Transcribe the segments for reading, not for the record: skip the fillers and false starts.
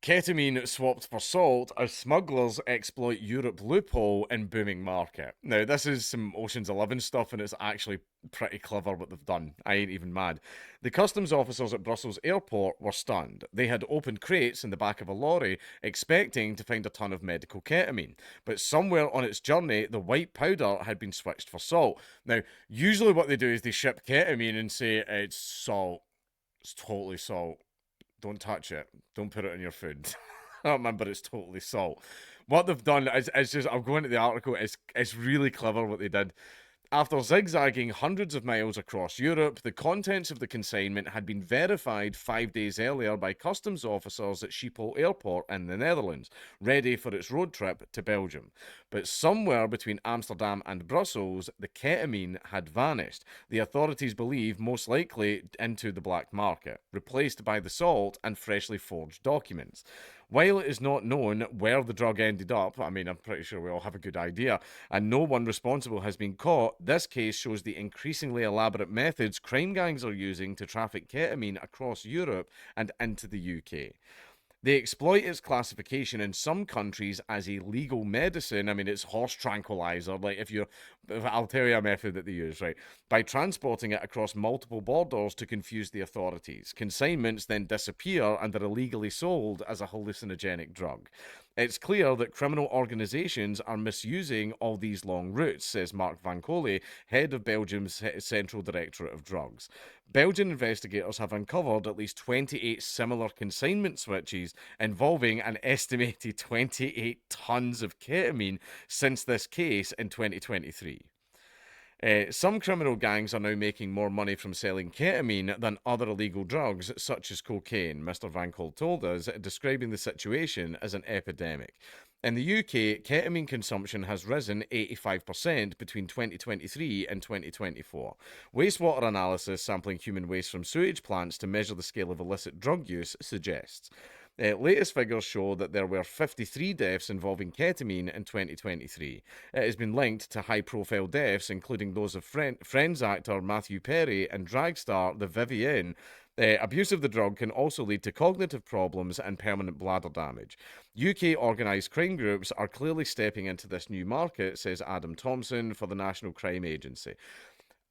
Ketamine swapped for salt as smugglers exploit Europe loophole in booming market. Now, this is some Ocean's 11 stuff, and it's actually pretty clever what they've done. I ain't even mad. The customs officers at Brussels airport were stunned. They had opened crates in the back of a lorry, expecting to find a ton of medical ketamine. But somewhere on its journey, the white powder had been switched for salt. Now, usually what they do is they ship ketamine and say it's salt. It's totally salt. Don't touch it. Don't put it in your food. I remember it's totally salt. What they've done is just, I'll go into the article, it's really clever what they did. After zigzagging hundreds of miles across Europe, the contents of the consignment had been verified 5 days earlier by customs officers at Schiphol Airport in the Netherlands, ready for its road trip to Belgium. But somewhere between Amsterdam and Brussels, the ketamine had vanished. The authorities believe most likely into the black market, replaced by the salt and freshly forged documents. While it is not known where the drug ended up, I mean, I'm pretty sure we all have a good idea, and no one responsible has been caught, this case shows the increasingly elaborate methods crime gangs are using to traffic ketamine across Europe and into the UK. They exploit its classification in some countries as a legal medicine. I mean, it's horse tranquilizer. Like, I'll tell you a method that they use, right? By transporting it across multiple borders to confuse the authorities. Consignments then disappear and are illegally sold as a hallucinogenic drug. It's clear that criminal organizations are misusing all these long routes, says Mark Van Colley, head of Belgium's Central Directorate of Drugs. Belgian investigators have uncovered at least 28 similar consignment switches involving an estimated 28 tons of ketamine since this case in 2023. Some criminal gangs are now making more money from selling ketamine than other illegal drugs, such as cocaine, Mr. Van Cole told us, describing the situation as an epidemic. In the UK, ketamine consumption has risen 85% between 2023 and 2024. Wastewater analysis sampling human waste from sewage plants to measure the scale of illicit drug use suggests. Latest figures show that there were 53 deaths involving ketamine in 2023. It has been linked to high profile deaths, including those of Friends actor Matthew Perry and drag star The Vivienne. Abuse of the drug can also lead to cognitive problems and permanent bladder damage. UK organised crime groups are clearly stepping into this new market, says Adam Thompson for the National Crime Agency.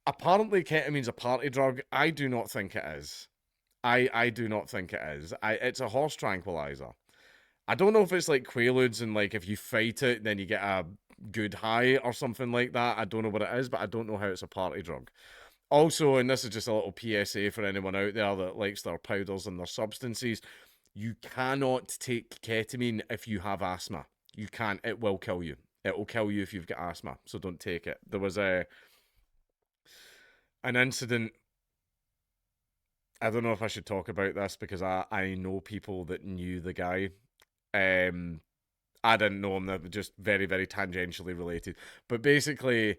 Apparently, ketamine's a party drug. I do not think it is. I do not think it is. It's a horse tranquilizer. I don't know if it's like Quaaludes and like if you fight it, then you get a good high or something like that. I don't know what it is, but I don't know how it's a party drug. Also, and this is just a little PSA for anyone out there that likes their powders and their substances, you cannot take ketamine if you have asthma. You can't. It will kill you. It will kill you if you've got asthma. So don't take it. There was an incident. I don't know if I should talk about this because I know people that knew the guy. Um, I didn't know him. That were just very, very tangentially related. But basically,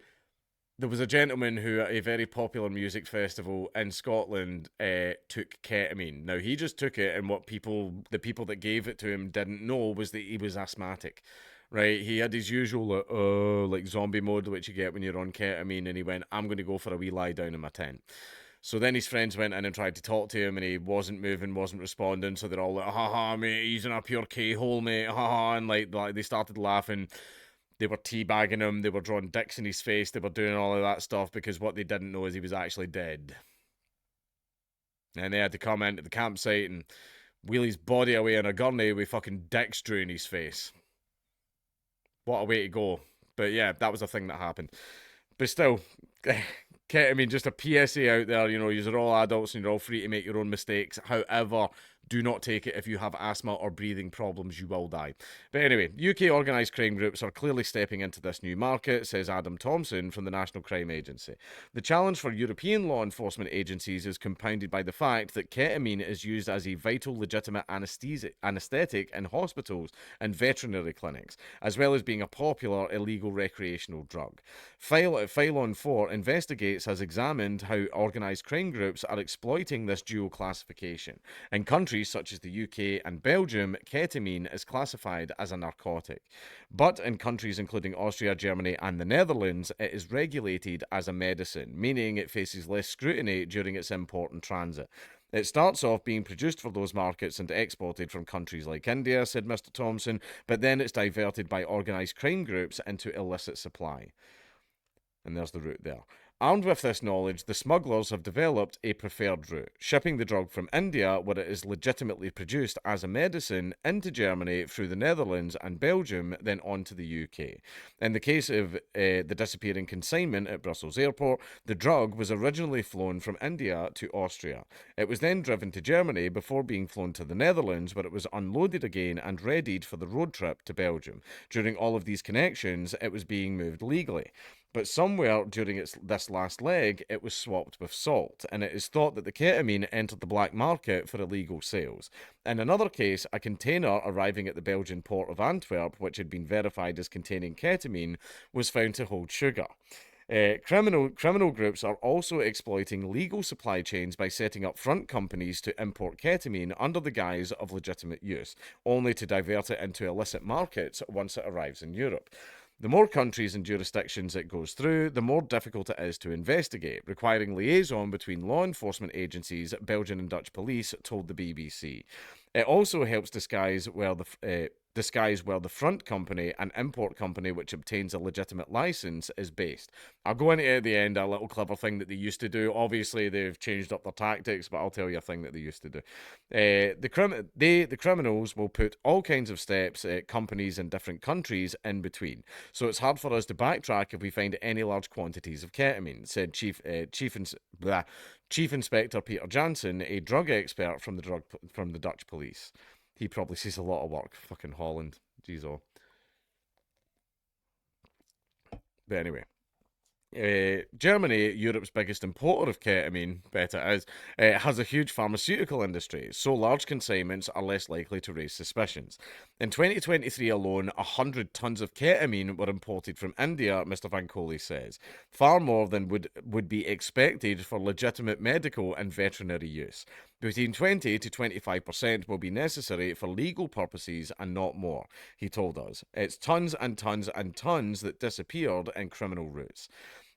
there was a gentleman who, at a very popular music festival in Scotland, took ketamine. Now, he just took it, and the people that gave it to him didn't know was that he was asthmatic. Right, he had his usual like zombie mode, which you get when you're on ketamine, and he went, "I'm going to go for a wee lie down in my tent." So then his friends went in and tried to talk to him, and he wasn't moving, wasn't responding. So they're all like, "Ha ha, mate, he's in a pure K hole, mate, ha ha," and like they started laughing. They were teabagging him, they were drawing dicks in his face, they were doing all of that stuff because what they didn't know is he was actually dead. And they had to come into the campsite and wheel his body away in a gurney with fucking dicks drew in his face. What a way to go. But yeah, that was a thing that happened. But still, ketamine, just a PSA out there, you're all adults and you're all free to make your own mistakes. However, do not take it if you have asthma or breathing problems, you will die. But anyway, UK organised crime groups are clearly stepping into this new market, says Adam Thompson from the National Crime Agency. The challenge for European law enforcement agencies is compounded by the fact that ketamine is used as a vital legitimate anaesthetic in hospitals and veterinary clinics, as well as being a popular illegal recreational drug. Phylon 4 Investigates has examined how organised crime groups are exploiting this dual classification. In countries such as the UK and Belgium, ketamine is classified as a narcotic. But in countries including Austria, Germany, and the Netherlands, it is regulated as a medicine, meaning it faces less scrutiny during its import and transit. It starts off being produced for those markets and exported from countries like India, said Mr. Thompson, but then it's diverted by organised crime groups into illicit supply. And there's the route there. Armed with this knowledge, the smugglers have developed a preferred route, shipping the drug from India, where it is legitimately produced as a medicine, into Germany through the Netherlands and Belgium, then on to the UK. In the case of the disappearing consignment at Brussels Airport, the drug was originally flown from India to Austria. It was then driven to Germany before being flown to the Netherlands, where it was unloaded again and readied for the road trip to Belgium. During all of these connections, it was being moved legally. But somewhere during this last leg, it was swapped with salt, and it is thought that the ketamine entered the black market for illegal sales. In another case, a container arriving at the Belgian port of Antwerp, which had been verified as containing ketamine, was found to hold sugar. Criminal groups are also exploiting legal supply chains by setting up front companies to import ketamine under the guise of legitimate use, only to divert it into illicit markets once it arrives in Europe. The more countries and jurisdictions it goes through, the more difficult it is to investigate, requiring liaison between law enforcement agencies, Belgian and Dutch police told the BBC. It also helps disguise where the front company, an import company which obtains a legitimate license, is based. I'll go into it at the end, a little clever thing that they used to do. Obviously, they've changed up their tactics, but I'll tell you a thing that they used to do. The criminals will put all kinds of steps, companies in different countries in between. So it's hard for us to backtrack if we find any large quantities of ketamine, said Chief Inspector Peter Jansen, a drug expert from the Dutch police. He probably sees a lot of work. Fucking Holland. Jeez, oh. But anyway. Germany, Europe's biggest importer of ketamine, bet it is, has a huge pharmaceutical industry, so large consignments are less likely to raise suspicions. In 2023 alone, 100 tons of ketamine were imported from India, Mr. Van Coley says, far more than would be expected for legitimate medical and veterinary use. Between 20 to 25% will be necessary for legal purposes and not more, he told us. It's tons and tons and tons that disappeared in criminal routes.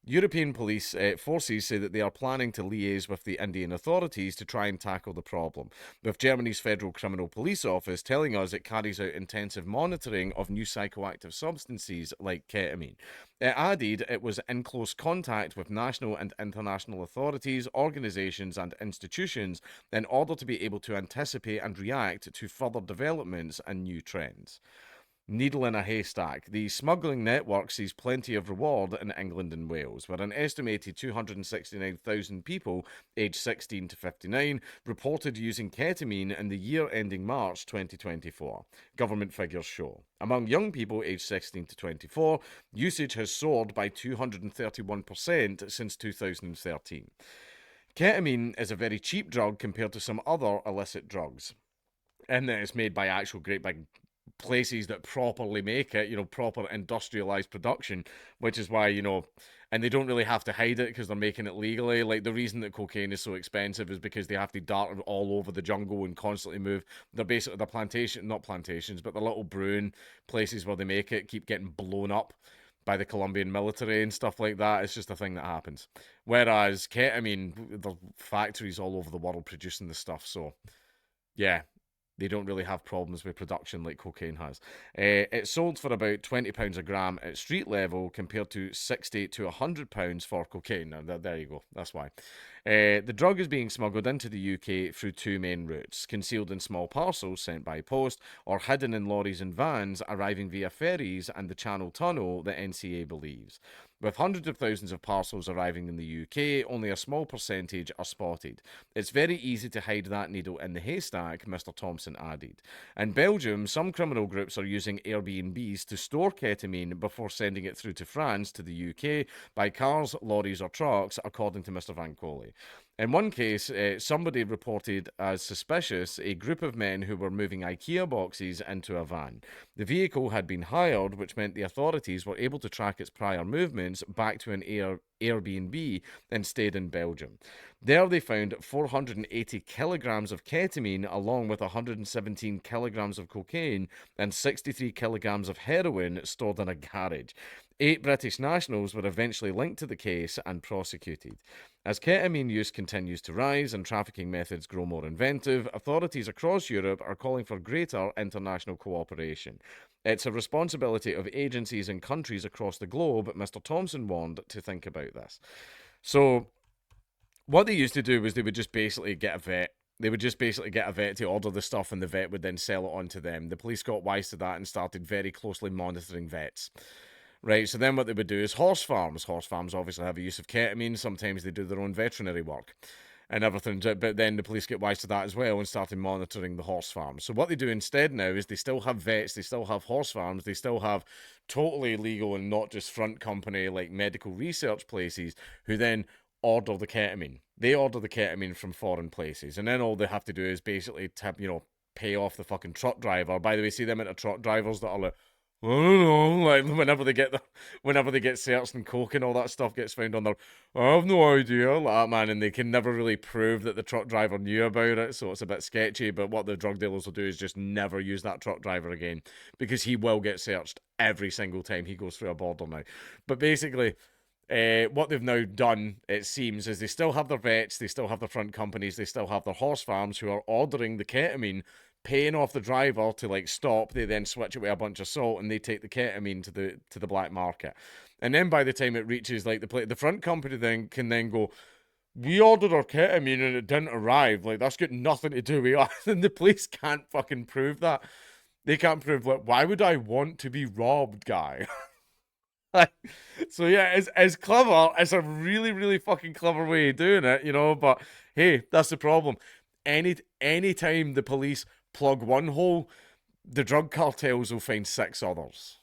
European police forces say that they are planning to liaise with the Indian authorities to try and tackle the problem, with Germany's Federal Criminal Police Office telling us it carries out intensive monitoring of new psychoactive substances like ketamine. It added it was in close contact with national and international authorities, organisations, and institutions in order to be able to anticipate and react to further developments and new trends. Needle in a haystack. The smuggling network sees plenty of reward in England and Wales, where an estimated 269,000 people aged 16 to 59 reported using ketamine in the year ending March 2024. Government figures show. Among young people aged 16 to 24, usage has soared by 231% since 2013. Ketamine is a very cheap drug compared to some other illicit drugs, and that it's made by actual great big places that properly make it, proper industrialized production, which is why, and they don't really have to hide it because they're making it legally. Like, the reason that cocaine is so expensive is because they have to dart all over the jungle and constantly move. They're basically not plantations, but the little brewing places where they make it keep getting blown up by the Colombian military and stuff like that. It's just a thing that happens. Whereas ketamine, there's factories all over the world producing the stuff, so yeah, they don't really have problems with production like cocaine has. It's sold for about £20 a gram at street level compared to £60 to £100 for cocaine. Now, there you go. That's why. The drug is being smuggled into the UK through two main routes: concealed in small parcels sent by post, or hidden in lorries and vans arriving via ferries and the Channel Tunnel, the NCA believes. With hundreds of thousands of parcels arriving in the UK, only a small percentage are spotted. It's very easy to hide that needle in the haystack, Mr. Thompson added. In Belgium, some criminal groups are using Airbnbs to store ketamine before sending it through to France to the UK by cars, lorries, or trucks, according to Mr. Van Coley. In one case, somebody reported as suspicious a group of men who were moving IKEA boxes into a van. The vehicle had been hired, which meant the authorities were able to track its prior movements back to an Airbnb and stayed in Belgium. There they found 480 kilograms of ketamine along with 117 kilograms of cocaine and 63 kilograms of heroin stored in a garage. 8 British nationals were eventually linked to the case and prosecuted. As ketamine use continues to rise and trafficking methods grow more inventive, authorities across Europe are calling for greater international cooperation. It's a responsibility of agencies and countries across the globe, Mr. Thompson warned, to think about this. So, what they used to do was they would just basically get a vet. They would just basically get a vet to order the stuff, and the vet would then sell it on to them. The police got wise to that and started very closely monitoring vets. Right, so then what they would do is horse farms. Horse farms obviously have a use of ketamine. Sometimes they do their own veterinary work and everything. But then the police get wise to that as well and started monitoring the horse farms. So what they do instead now is they still have vets, they still have horse farms, they still have totally legal and not just front company like medical research places who then order the ketamine. They order the ketamine from foreign places, and then all they have to do is basically pay off the fucking truck driver. By the way, see them into truck drivers that are like, I don't know, like whenever they get searched and coke and all that stuff gets found on their, I have no idea, like that, man, and they can never really prove that the truck driver knew about it, so it's a bit sketchy. But what the drug dealers will do is just never use that truck driver again, because he will get searched every single time he goes through a border now. But basically, what they've now done, it seems, is they still have their vets, they still have their front companies, they still have their horse farms who are ordering the ketamine, paying off the driver to like stop. They then switch it with a bunch of salt and they take the ketamine to the black market. And then by the time it reaches like the front company then can then go, we ordered our ketamine and it didn't arrive. Like, that's got nothing to do with us. And the police can't fucking prove that. They can't prove, like, why would I want to be robbed, guy? So yeah, it's clever. It's a really, really fucking clever way of doing it, but hey, that's the problem. Any time the police plug one hole, the drug cartels will find 6 others.